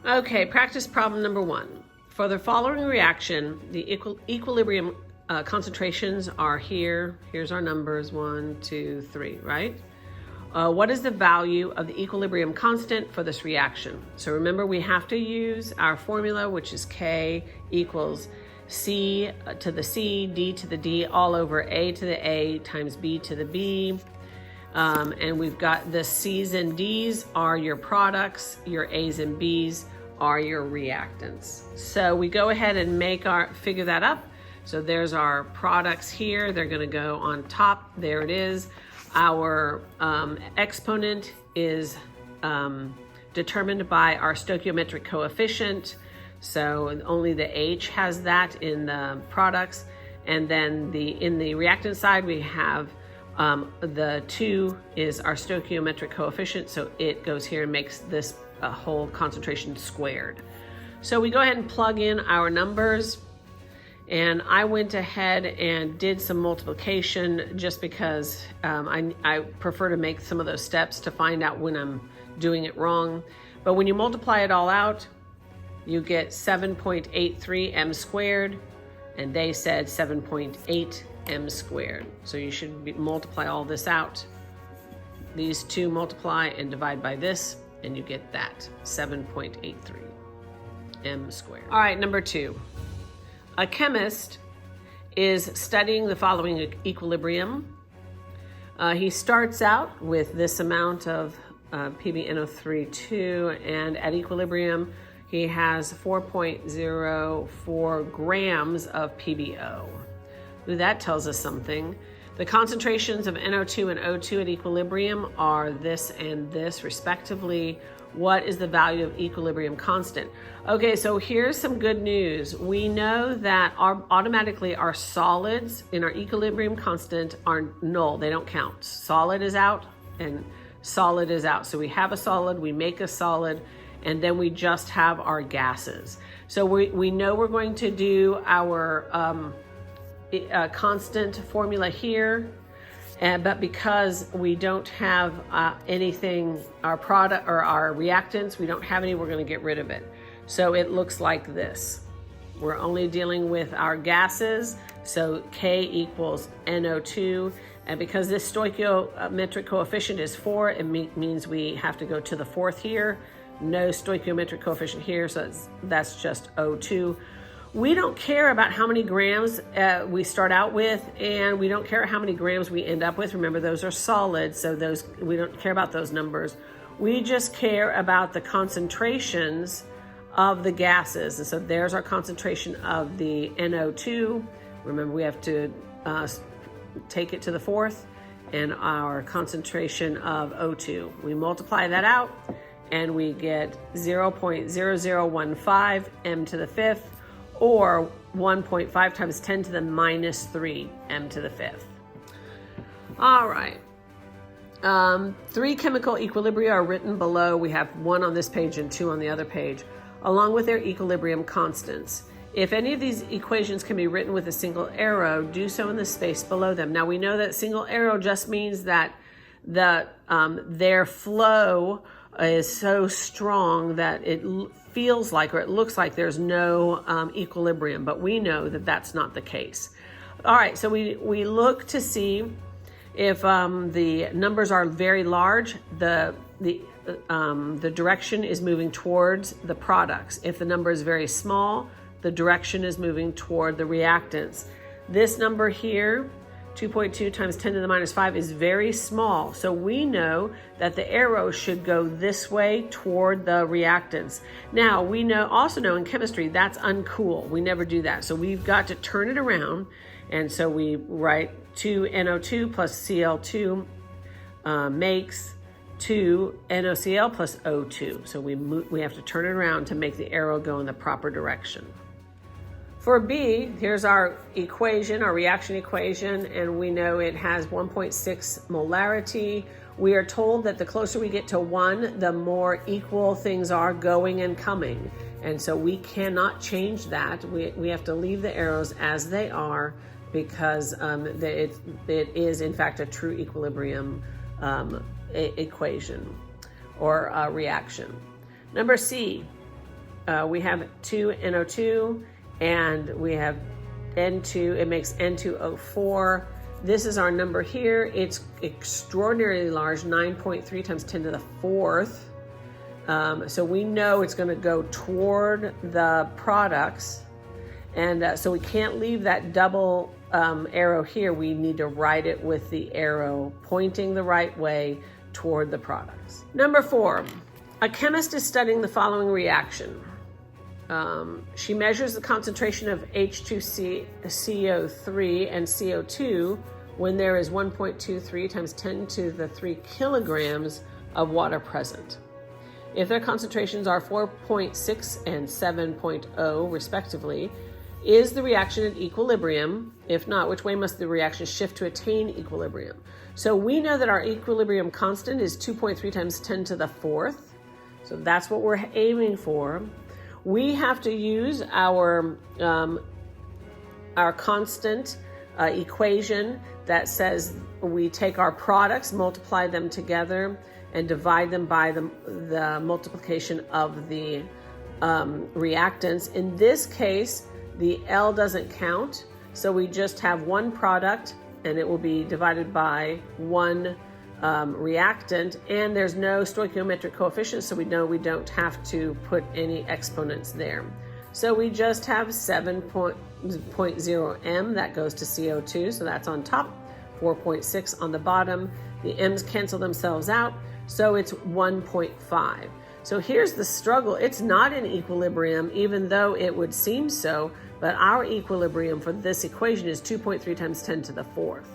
Okay, practice problem number 1. For the following reaction, the equilibrium concentrations are here. Here's our numbers, 1, 2, 3, right? What is the value of the equilibrium constant for this reaction? So remember, we have to use our formula, which is K equals C to the C, D to the D, all over A to the A times B to the B. And we've got the C's and D's are your products, your A's and B's are your reactants. So we go ahead and figure that up. So there's our products here. They're gonna go on top. There it is. Our exponent is determined by our stoichiometric coefficient. So only the H has that in the products. And then in the reactant side, we have the 2 is our stoichiometric coefficient. So it goes here and makes this whole concentration squared. So we go ahead and plug in our numbers. And I went ahead and did some multiplication just because I prefer to make some of those steps to find out when I'm doing it wrong. But when you multiply it all out, you get 7.83 m squared, and they said 7.8 m squared. So you should multiply all this out. These two multiply and divide by this, and you get that, 7.83 m squared. All right, number 2. A chemist is studying the following equilibrium. He starts out with this amount of PbNO3, and at equilibrium, he has 4.04 grams of PbO. That tells us something. The concentrations of NO2 and O2 at equilibrium are this and this respectively. What is the value of equilibrium constant? Okay, so here's some good news. We know that automatically our solids in our equilibrium constant are null. They don't count. Solid is out and solid is out. So we have a solid, we make a solid, and then we just have our gases. So we know we're going to do our constant formula here. But because we don't have anything, our product or our reactants, we don't have any, we're going to get rid of it. So it looks like this. We're only dealing with our gases. So K equals NO2. And because this stoichiometric coefficient is 4, it means we have to go to the 4th here. No stoichiometric coefficient here, so that's just O2. We don't care about how many grams we start out with, and we don't care how many grams we end up with. Remember, those are solids, so we don't care about those numbers. We just care about the concentrations of the gases. And so there's our concentration of the NO2. Remember, we have to take it to the 4th, and our concentration of O2. We multiply that out, and we get 0.0015 m to the 5th, or 1.5 times 10 to the minus 3 m to the 5th. All right. 3 chemical equilibria are written below. We have 1 on this page and 2 on the other page, along with their equilibrium constants. If any of these equations can be written with a single arrow, do so in the space below them. Now we know that single arrow just means that their flow is so strong that it feels like, or it looks like there's no equilibrium, but we know that that's not the case. All right, so we look to see if the numbers are very large, the direction is moving towards the products. If the number is very small, the direction is moving toward the reactants. This number here, 2.2 times 10 to the minus 5, is very small. So we know that the arrow should go this way toward the reactants. Now, we also know in chemistry that's uncool. We never do that. So we've got to turn it around. And so we write 2NO2 plus Cl2 makes 2NOCl plus O2. So we have to turn it around to make the arrow go in the proper direction. For B, here's our equation, our reaction equation, and we know it has 1.6 molarity. We are told that the closer we get to 1, the more equal things are going and coming. And so we cannot change that. We have to leave the arrows as they are because it is, in fact, a true equilibrium equation or reaction. Number C, we have 2NO2 and we have N2, it makes N2O4. This is our number here. It's extraordinarily large, 9.3 times 10 to the fourth. So we know it's going to go toward the products. And so we can't leave that double arrow here. We need to write it with the arrow pointing the right way toward the products. Number 4, a chemist is studying the following reaction. She measures the concentration of H2CO3 and CO2 when there is 1.23 times 10 to the 3 kilograms of water present. If their concentrations are 4.6 and 7.0 respectively, is the reaction at equilibrium? If not, which way must the reaction shift to attain equilibrium? So we know that our equilibrium constant is 2.3 times 10 to the fourth. So that's what we're aiming for. We have to use our constant equation that says we take our products, multiply them together, and divide them by the multiplication of the reactants. In this case, the L doesn't count, so we just have one product, and it will be divided by one reactant, and there's no stoichiometric coefficient, so we know we don't have to put any exponents there. So we just have 7.0 M, that goes to CO2, so that's on top, 4.6 on the bottom. The M's cancel themselves out, so it's 1.5. So here's the struggle. It's not in equilibrium, even though it would seem so, but our equilibrium for this equation is 2.3 times 10 to the fourth.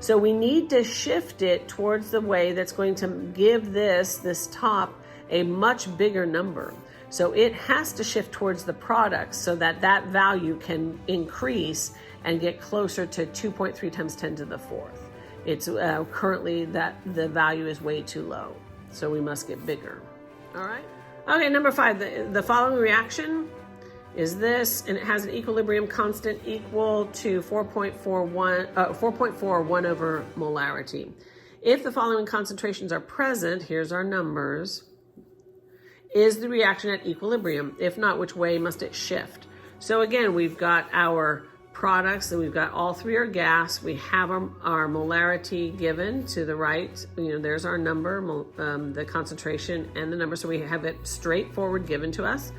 So we need to shift it towards the way that's going to give this top a much bigger number. So it has to shift towards the products so that that value can increase and get closer to 2.3 times 10 to the fourth. It's currently that the value is way too low. So we must get bigger. All right. Okay, number 5, the following reaction is this, and it has an equilibrium constant equal to 4.41 over molarity. If the following concentrations are present, here's our numbers, is the reaction at equilibrium? If not, which way must it shift? So again, we've got our products, and we've got all 3 are gas. We have our molarity given to the right. There's our number, the concentration and the number. So we have it straightforward given to us.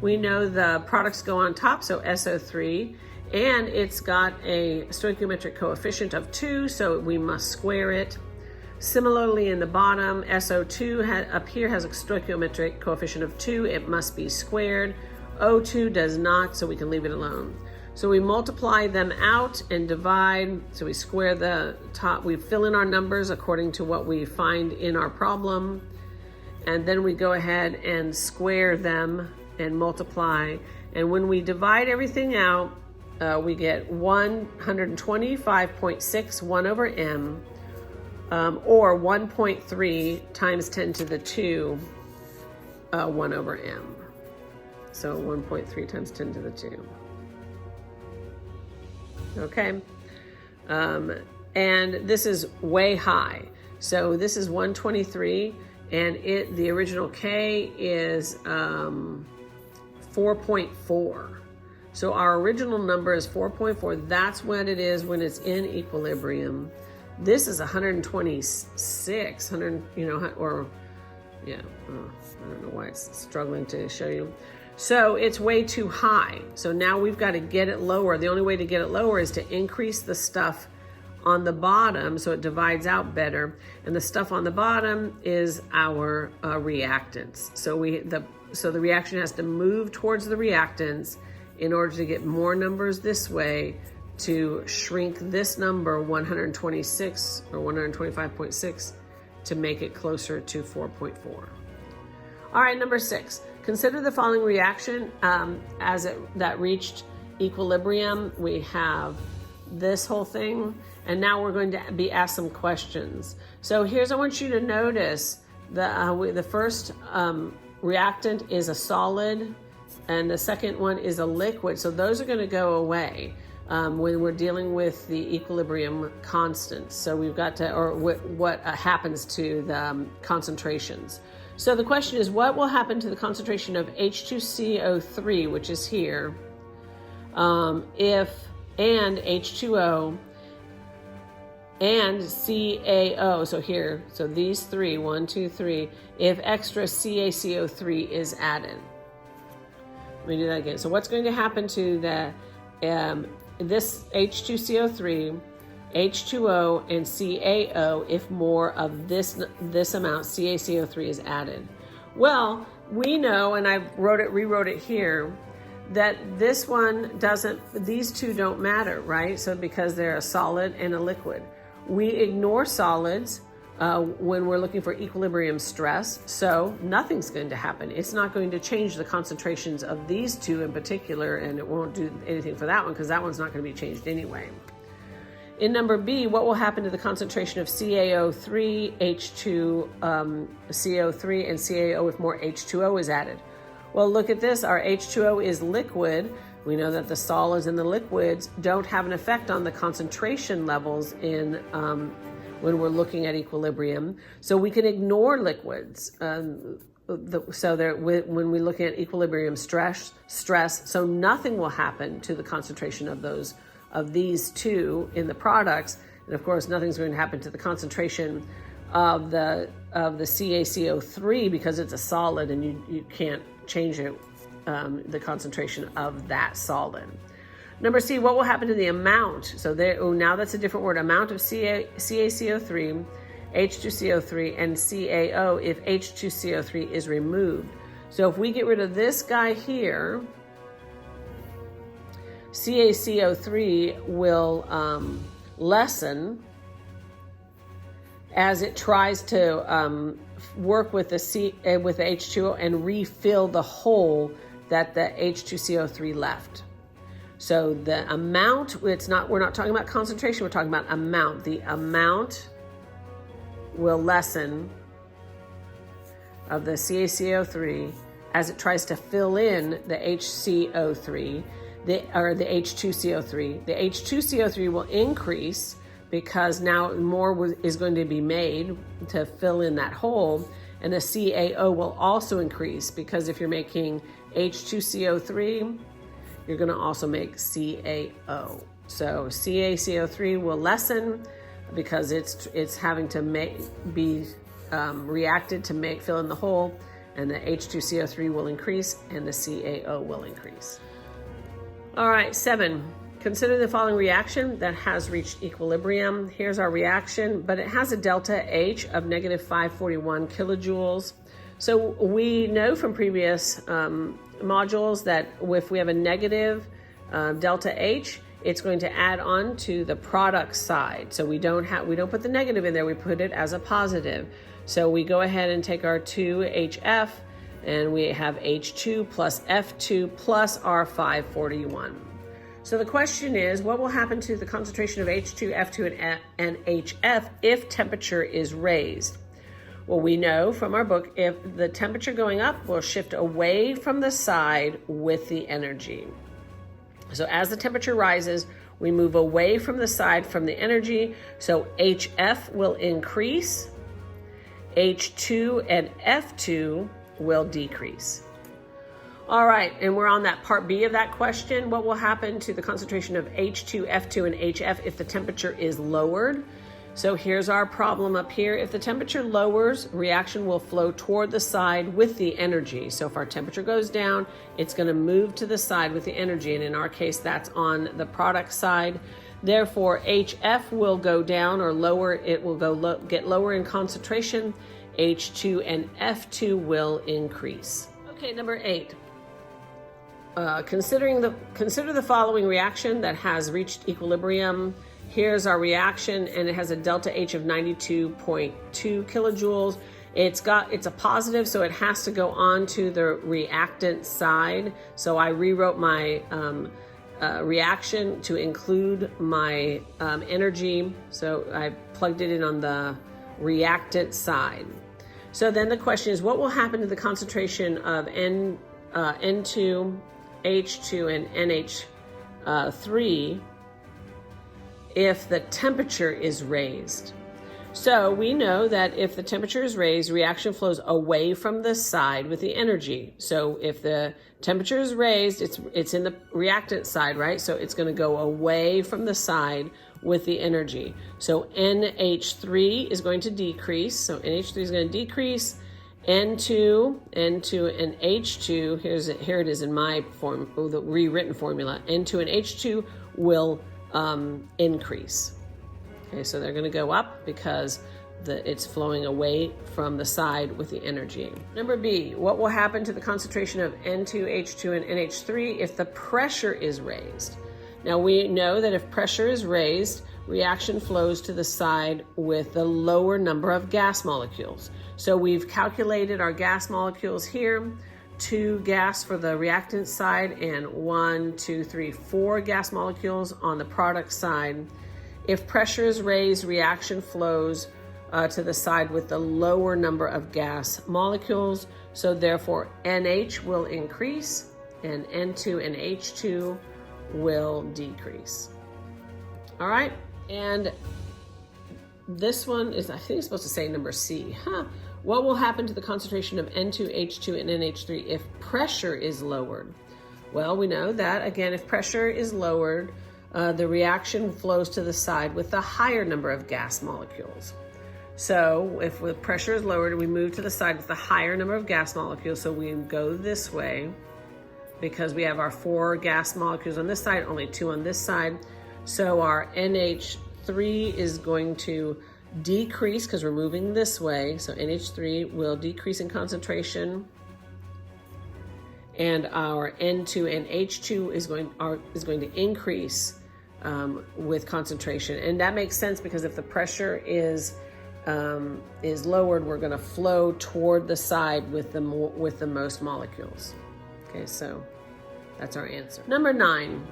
We know the products go on top, so SO3, and it's got a stoichiometric coefficient of 2, so we must square it. Similarly, in the bottom, SO2 up here has a stoichiometric coefficient of 2. It must be squared. O2 does not, so we can leave it alone. So we multiply them out and divide. So we square the top. We fill in our numbers according to what we find in our problem. And then we go ahead and square them and multiply. And when we divide everything out, we get 125.61 over M, or 1.3 times 10 to the 2, 1 over M. So 1.3 times 10 to the 2. Okay. And this is way high. So this is 123, and the original K is 4.4. So our original number is 4.4. That's what it is when it's in equilibrium. This is 126, I don't know why it's struggling to show you. So it's way too high. So now we've got to get it lower. The only way to get it lower is to increase the stuff on the bottom so it divides out better. And the stuff on the bottom is our reactants. So the reaction has to move towards the reactants in order to get more numbers this way, to shrink this number 126 or 125.6 to make it closer to 4.4. All right, number 6. Consider the following reaction that reached equilibrium. We have this whole thing, and now we're going to be asked some questions. So I want you to notice the first reactant is a solid, and the second one is a liquid. So those are going to go away when we're dealing with the equilibrium constants. So we've got to, or what happens to the concentrations. So the question is, what will happen to the concentration of H2CO3, which is here, if and H2O and CaO, so here, so these three, 1, 2, 3, if extra CaCO3 is added. Let me do that again. So what's going to happen to the this H2CO3, H2O, and CaO if more of this amount, CaCO3, is added? Well, we know, and I rewrote it here, that this one doesn't, these two don't matter, right? So because they're a solid and a liquid. We ignore solids when we're looking for equilibrium stress, so nothing's going to happen. It's not going to change the concentrations of these two in particular, and it won't do anything for that one because that one's not going to be changed anyway. In number B, what will happen to the concentration of CaO3, H2CO3, and CaO if more H2O is added? Well, look at this. Our H2O is liquid. We know that the solids and the liquids don't have an effect on the concentration levels in when we're looking at equilibrium. So we can ignore liquids. When we look at equilibrium stress, so nothing will happen to the concentration of these two in the products, and of course nothing's going to happen to the concentration of the CaCO3 because it's a solid and you can't change it, the concentration of that solid. Number C, what will happen to the amount? So now that's a different word, amount of CaCO3, H2CO3, and CaO if H2CO3 is removed. So if we get rid of this guy here, CaCO3 will lessen as it tries to work with the H2O and refill the hole that the H2CO3 left. So the amount, we're not talking about concentration, we're talking about amount. The amount will lessen of the CaCO3 as it tries to fill in the HCO3, or the H2CO3. The H2CO3 will increase because now more is going to be made to fill in that hole, and the CaO will also increase because if you're making H2CO3, you're going to also make CaO. So CaCO3 will lessen because it's having to be reacted to fill in the hole, and the H2CO3 will increase and the CaO will increase. All right, 7. Consider the following reaction that has reached equilibrium. Here's our reaction, but it has a delta H of negative 541 kilojoules. So we know from previous modules that if we have a negative delta H, it's going to add on to the product side. So we don't put the negative in there, we put it as a positive. So we go ahead and take our 2HF, and we have H2 plus F2 plus our 541. So the question is, what will happen to the concentration of H2, F2, and HF if temperature is raised? Well, we know from our book, if the temperature going up will shift away from the side with the energy. So as the temperature rises, we move away from the side from the energy. So HF will increase, H2 and F2 will decrease. All right, and we're on that part B of that question. What will happen to the concentration of H2, F2, and HF if the temperature is lowered? So here's our problem up here. If the temperature lowers, reaction will flow toward the side with the energy. So if our temperature goes down, it's going to move to the side with the energy. And in our case, that's on the product side. Therefore, HF will go down or lower. It will get lower in concentration. H2 and F2 will increase. Okay, number 8. Consider the following reaction that has reached equilibrium. Here's our reaction, and it has a delta H of 92.2 kilojoules. It's a positive, so it has to go on to the reactant side. So I rewrote my reaction to include my energy. So I plugged it in on the reactant side. So then the question is, what will happen to the concentration of N2, H2, and NH3 if the temperature is raised? So we know that if the temperature is raised, reaction flows away from the side with the energy. So if the temperature is raised, it's in the reactant side, right? So it's going to go away from the side with the energy. So NH3 is going to decrease. So NH3 is going to decrease. N2, and H2, here it is in my form, the rewritten formula. N2 and H2 will increase. Okay, so they're going to go up because it's flowing away from the side with the energy. Number B, what will happen to the concentration of N2, H2, and NH3 if the pressure is raised? Now we know that if pressure is raised, reaction flows to the side with the lower number of gas molecules. So we've calculated our gas molecules here, 2 gas for the reactant side and 4 gas molecules on the product side. If pressure is raised, reaction flows to the side with the lower number of gas molecules. So therefore NH will increase and N2 and H2 will decrease. All right, and this one is, I think it's supposed to say number C. What will happen to the concentration of N2, H2, and NH3 if pressure is lowered? Well, we know that, again, if pressure is lowered, the reaction flows to the side with the higher number of gas molecules. So if the pressure is lowered, we move to the side with the higher number of gas molecules. So we go this way because we have our 4 gas molecules on this side, only 2 on this side. So our NH3 is going to decrease because we're moving this way. So NH3 will decrease in concentration. And our N2 and H2 is going to increase with concentration. And that makes sense because if the pressure is lowered, we're going to flow toward the side with the most molecules. Okay, so that's our answer. Number 9.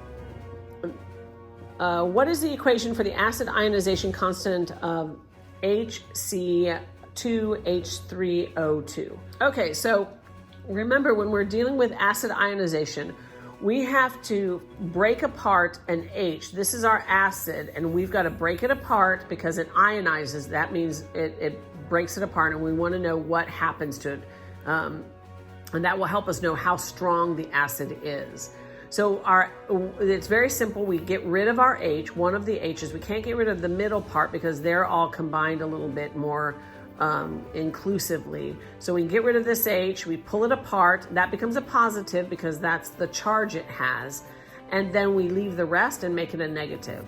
What is the equation for the acid ionization constant of HC2H3O2? Okay, so remember when we're dealing with acid ionization, we have to break apart an H. This is our acid, and we've got to break it apart because it ionizes. That means it breaks it apart, and we want to know what happens to it. And that will help us know how strong the acid is. So it's very simple. We get rid of our H, one of the H's. We can't get rid of the middle part because they're all combined a little bit more inclusively. So we get rid of this H, we pull it apart, that becomes a positive because that's the charge it has, and then we leave the rest and make it a negative.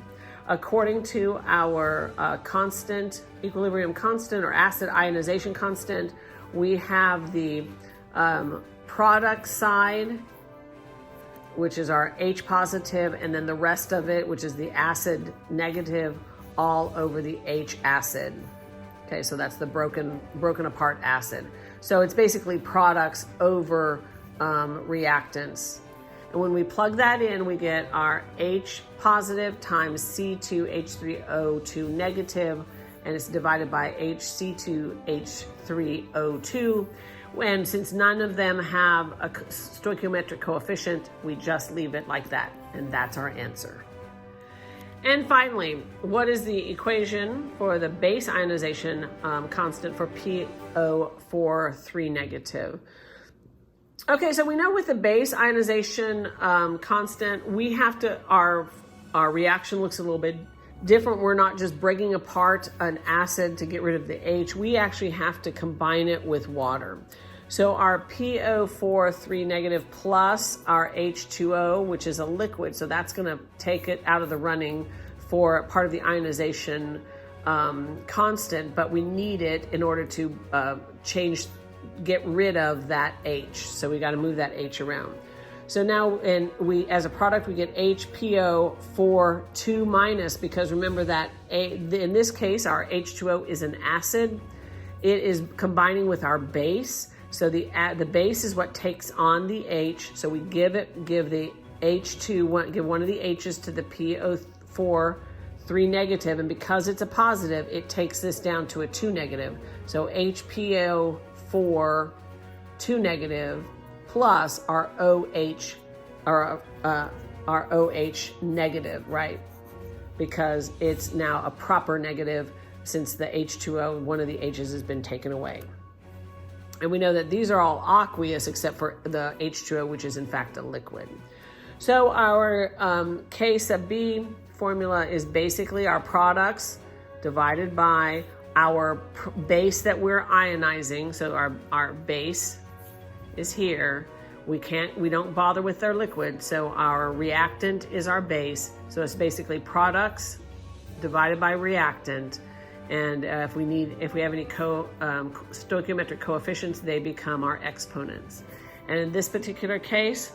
According to our constant, equilibrium constant or acid ionization constant, we have the product side, which is our H positive, and then the rest of it, which is the acid negative, all over the H acid. Okay, so that's the broken apart acid. So it's basically products over reactants. And when we plug that in, we get our H positive times C2H3O2 negative, and it's divided by HC2H3O2. And since none of them have a stoichiometric coefficient, we just leave it like that, and that's our answer. And finally, what is the equation for the base ionization constant for PO4 negative? Okay, so we know with the base ionization constant, we have to, our reaction looks a little bit different. We're not just breaking apart an acid to get rid of the H. We actually have to combine it with water. So our PO4 negative plus our H2O, which is a liquid, so that's going to take it out of the running for part of the ionization constant, but we need it in order to get rid of that H. So we got to move that H around. So now, as a product, we get HPO4 2 minus, because remember that in this case, our H2O is an acid. It is combining with our base. So the base is what takes on the H. So we give the H2, give one of the H's to the PO4 negative, and because it's a positive, it takes this down to a 2 negative. So HPO4 2 negative plus our OH, our OH negative, right? Because it's now a proper negative since the H2O, one of the H's has been taken away. And we know that these are all aqueous except for the H2O, which is in fact a liquid. So our K sub B formula is basically our products divided by our base that we're ionizing. So our base is here. We don't bother with our liquid. So our reactant is our base. So it's basically products divided by reactant. And if we have any stoichiometric coefficients, they become our exponents. And in this particular case,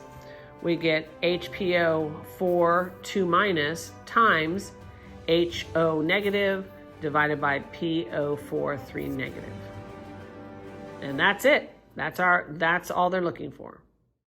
we get HPO4 2 minus times HO negative divided by PO4 3 negative. And that's it. That's all they're looking for.